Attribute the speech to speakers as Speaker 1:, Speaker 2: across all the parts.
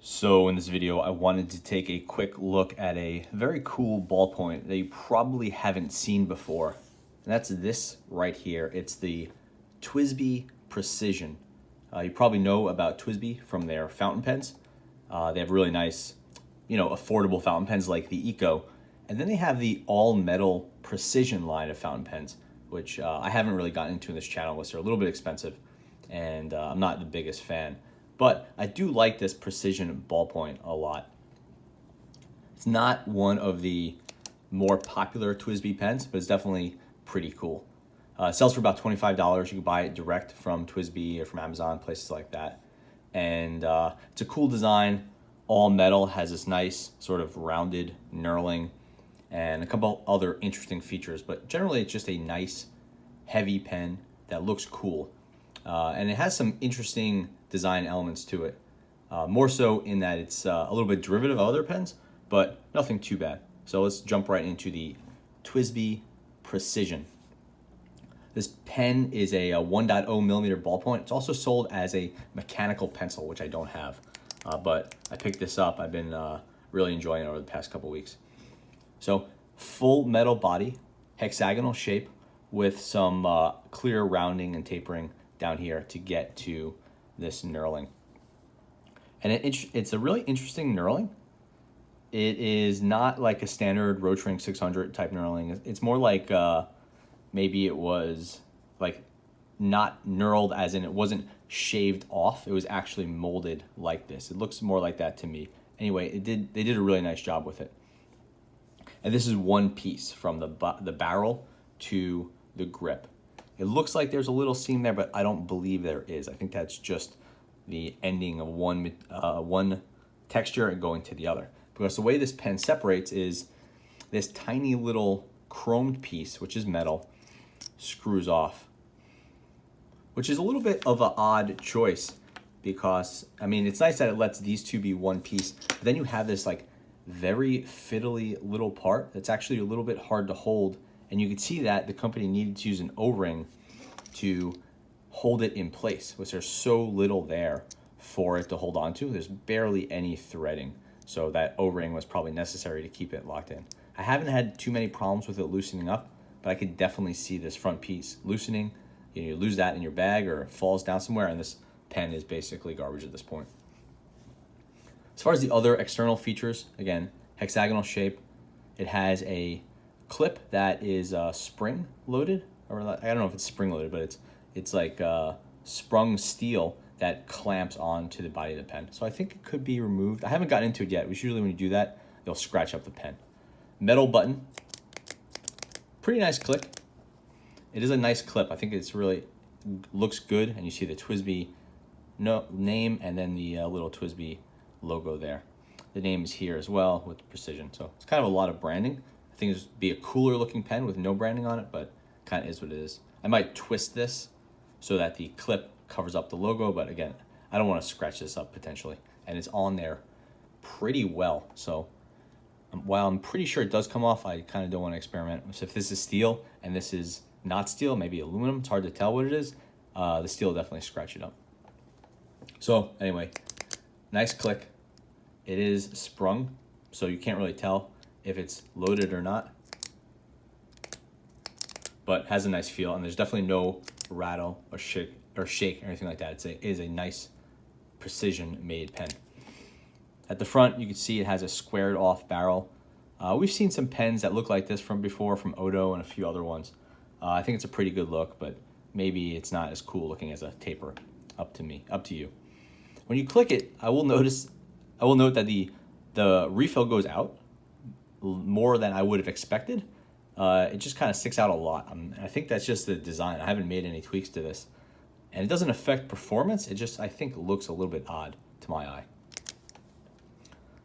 Speaker 1: So in this video, I wanted to take a quick look at a very cool ballpoint that you probably haven't seen before. And that's this right here. It's the Twsbi Precision. You probably know about Twsbi from their fountain pens. They have really nice, affordable fountain pens like the Eco. And then they have the all-metal Precision line of fountain pens, which I haven't really gotten into in this channel unless they're a little bit expensive. And I'm not the biggest fan. But I do like this Precision ballpoint a lot. It's not one of the more popular Twsbi pens, but it's definitely pretty cool. It sells for about $25. You can buy it direct from Twsbi or from Amazon, places like that. And it's a cool design. All metal, has this nice sort of rounded knurling and a couple other interesting features. But generally, it's just a nice, heavy pen that looks cool. And it has some interesting design elements to it. More so in that it's a little bit derivative of other pens, but nothing too bad. So let's jump right into the Twsbi Precision. This pen is a 1.0 millimeter ballpoint. It's also sold as a mechanical pencil, which I don't have. But I picked this up. I've been really enjoying it over the past couple weeks. So full metal body, hexagonal shape with some clear rounding and tapering down here to get to this knurling. And it's a really interesting knurling. It is not like a standard Rotring 600 type knurling. It's more like maybe it was like not knurled as in it wasn't shaved off. It was actually molded like this. It looks more like that to me. Anyway, they did a really nice job with it. And this is one piece from the barrel to the grip. It looks like there's a little seam there, but I don't believe there is. I think that's just the ending of one texture and going to the other. Because the way this pen separates is this tiny little chromed piece, which is metal, screws off. Which is a little bit of an odd choice because, I mean, it's nice that it lets these two be one piece. But then you have this like very fiddly little part that's actually a little bit hard to hold. And you can see that the company needed to use an O-ring to hold it in place, which there's so little there for it to hold on to. There's barely any threading. So that O-ring was probably necessary to keep it locked in. I haven't had too many problems with it loosening up, but I could definitely see this front piece loosening. You lose that in your bag or it falls down somewhere, and this pen is basically garbage at this point. As far as the other external features, again, hexagonal shape. It has a clip that is spring loaded, or I don't know if it's spring loaded, but it's like sprung steel that clamps onto the body of the pen. So I think it could be removed. I haven't gotten into it yet, which usually when you do that, you'll scratch up the pen. Metal button, pretty nice click. It is a nice clip. I think it's really looks good, and you see the Twsbi name and then the little Twsbi logo there. The name is here as well with Precision. So it's kind of a lot of branding. I think this would be a cooler looking pen with no branding on it, but kind of is what it is. I might twist this so that the clip covers up the logo, but again, I don't want to scratch this up potentially. And it's on there pretty well. So while I'm pretty sure it does come off, I kind of don't want to experiment. So if this is steel and this is not steel, maybe aluminum, it's hard to tell what it is. The steel will definitely scratch it up. So anyway, nice click. It is sprung, so you can't really tell if it's loaded or not, but has a nice feel, and there's definitely no rattle or shake or anything like that. It is a nice Precision made pen. At the front, you can see it has a squared off barrel. We've seen some pens that look like this from before, from Odo and a few other ones. I think it's a pretty good look, but maybe it's not as cool looking as a taper. Up to you. When you click it, I will note that the refill goes out more than I would have expected. It just kind of sticks out a lot. I think that's just the design. I haven't made any tweaks to this. And it doesn't affect performance. It just, I think, looks a little bit odd to my eye.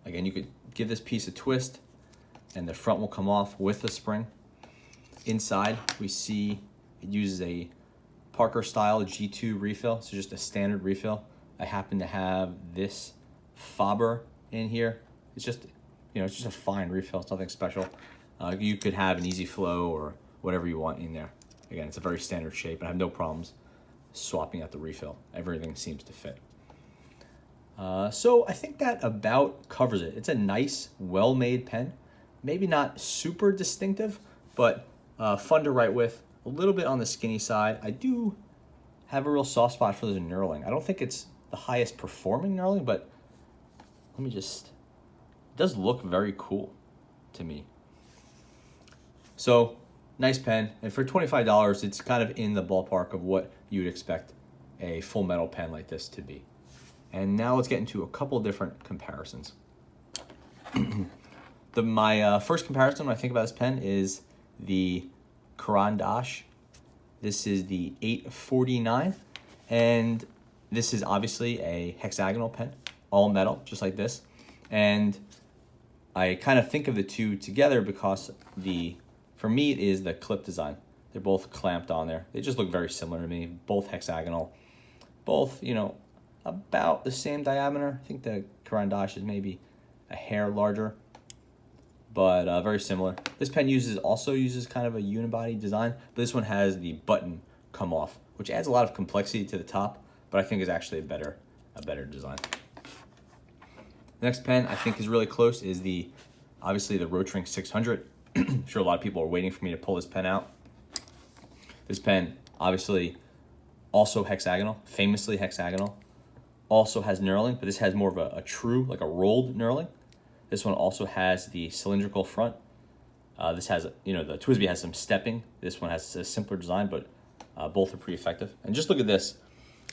Speaker 1: Again, you could give this piece a twist and the front will come off with the spring. Inside, we see it uses a Parker style G2 refill, so just a standard refill. I happen to have this Faber in here. It's just, it's just a fine refill. It's nothing special. You could have an Easy Flow or whatever you want in there. Again, it's a very standard shape, and I have no problems swapping out the refill. Everything seems to fit. So I think that about covers it. It's a nice, well-made pen. Maybe not super distinctive, but fun to write with. A little bit on the skinny side. I do have a real soft spot for the knurling. I don't think it's the highest performing knurling, but let me just, it does look very cool to me. So nice pen, and for $25, it's kind of in the ballpark of what you'd expect a full metal pen like this to be. And now let's get into a couple different comparisons. My first comparison when I think about this pen is the Caran d'Ache. This is the 849, and this is obviously a hexagonal pen, all metal, just like this. And I kind of think of the two together because for me, it is the clip design. They're both clamped on there. They just look very similar to me, both hexagonal, both, about the same diameter. I think the Caran d'Ache is maybe a hair larger, but very similar. This pen also uses kind of a unibody design, but this one has the button come off, which adds a lot of complexity to the top, but I think is actually a better design. The next pen I think is really close is obviously the Rotring 600. I'm sure a lot of people are waiting for me to pull this pen out. This pen, obviously, also hexagonal, famously hexagonal. Also has knurling, but this has more of a true, like a rolled knurling. This one also has the cylindrical front. This has, the Twsbi has some stepping. This one has a simpler design, but both are pretty effective. And just look at this,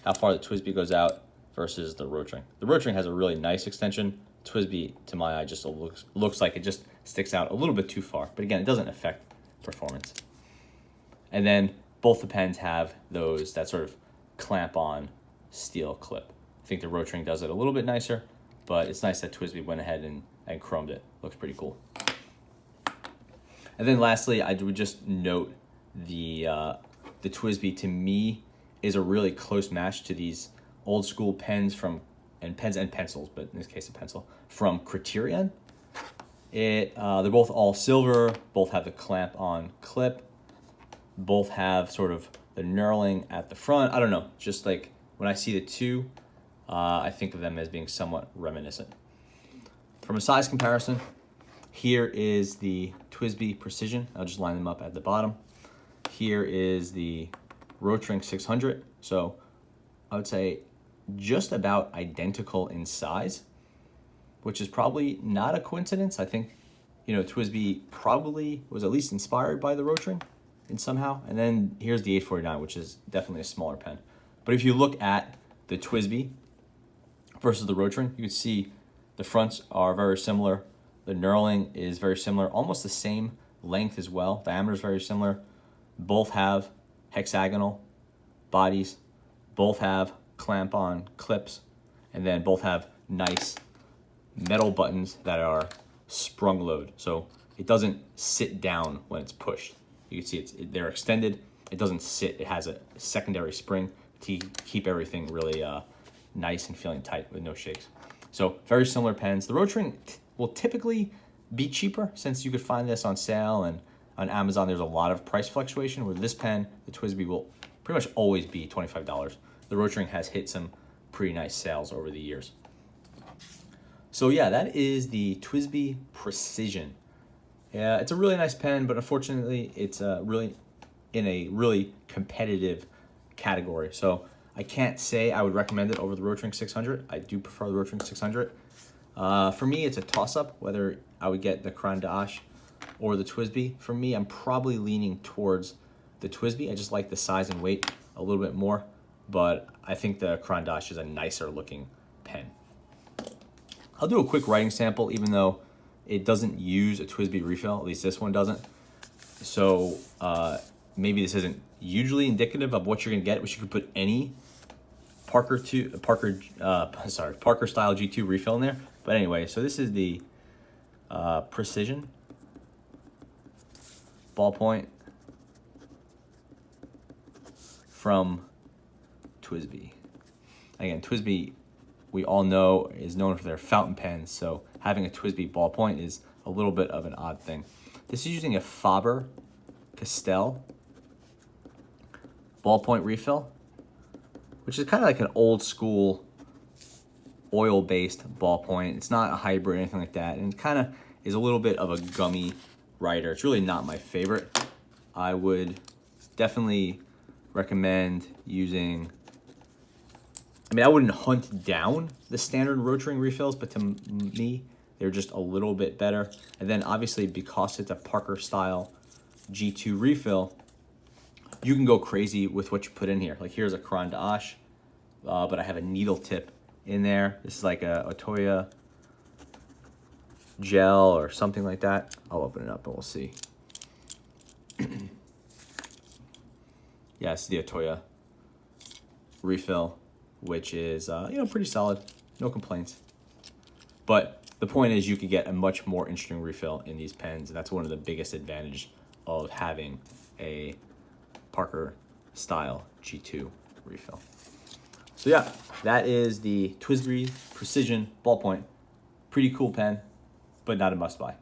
Speaker 1: how far the Twsbi goes out versus the Rotring. The Rotring has a really nice extension. Twsbi, to my eye, just looks like it just sticks out a little bit too far. But again, it doesn't affect performance. And then both the pens have that sort of clamp-on steel clip. I think the Rotring does it a little bit nicer, but it's nice that Twsbi went ahead and chromed it. Looks pretty cool. And then lastly, I would just note the Twsbi, to me, is a really close match to these old school pens and pencils, but in this case a pencil, from Criterion. They're both all silver, both have the clamp on clip, both have sort of the knurling at the front. I don't know, just like when I see the two, I think of them as being somewhat reminiscent. From a size comparison, here is the Twsbi Precision. I'll just line them up at the bottom. Here is the Rotring 600. So I would say just about identical in size, which is probably not a coincidence. I think, Twsbi probably was at least inspired by the Rotring in somehow. And then here's the 849, which is definitely a smaller pen. But if you look at the Twsbi versus the Rotring, you can see the fronts are very similar. The knurling is very similar, almost the same length as well. Diameter is very similar. Both have hexagonal bodies. Both have clamp-on clips, and then both have nice metal buttons that are sprung load, so it doesn't sit down when it's pushed. You can see they're extended. It doesn't sit. It has a secondary spring to keep everything really nice and feeling tight with no shakes. So very similar pens. The Rotring will typically be cheaper since you could find this on sale, and on Amazon there's a lot of price fluctuation, where this pen, the Twsbi, will pretty much always be $25. The Rotring has hit some pretty nice sales over the years. So yeah, that is the Twsbi Precision. Yeah, it's a really nice pen, but unfortunately it's really in a really competitive category. So I can't say I would recommend it over the Rotring 600. I do prefer the Rotring 600. For me, it's a toss-up whether I would get the Caran d'Ache or the Twsbi. For me, I'm probably leaning towards the Twsbi. I just like the size and weight a little bit more, but I think the Caran d'Ache is a nicer looking pen. I'll do a quick writing sample, even though it doesn't use a Twsbi refill, at least this one doesn't. So maybe this isn't hugely indicative of what you're gonna get, which you could put any Parker style G2 refill in there. But anyway, so this is the Precision Ballpoint from Twsbi. Again, Twsbi, we all know, is known for their fountain pens, so having a Twsbi ballpoint is a little bit of an odd thing. This is using a Faber-Castell ballpoint refill, which is kind of like an old school oil-based ballpoint. It's not a hybrid or anything like that, and it kind of is a little bit of a gummy writer. It's really not my favorite. I would definitely recommend using, I mean, I wouldn't hunt down the standard Rotring refills, but to me, they're just a little bit better. And then obviously, because it's a Parker style G2 refill, you can go crazy with what you put in here. Like here's a Cran d'Ache, but I have a needle tip in there. This is like a Otoya gel or something like that. I'll open it up and we'll see. Yeah, it's the Otoya refill, which is pretty solid, no complaints. But the point is, you could get a much more interesting refill in these pens, and that's one of the biggest advantages of having a Parker style G2 refill. So yeah, that is the Twsbi Precision Ballpoint. Pretty cool pen, but not a must buy.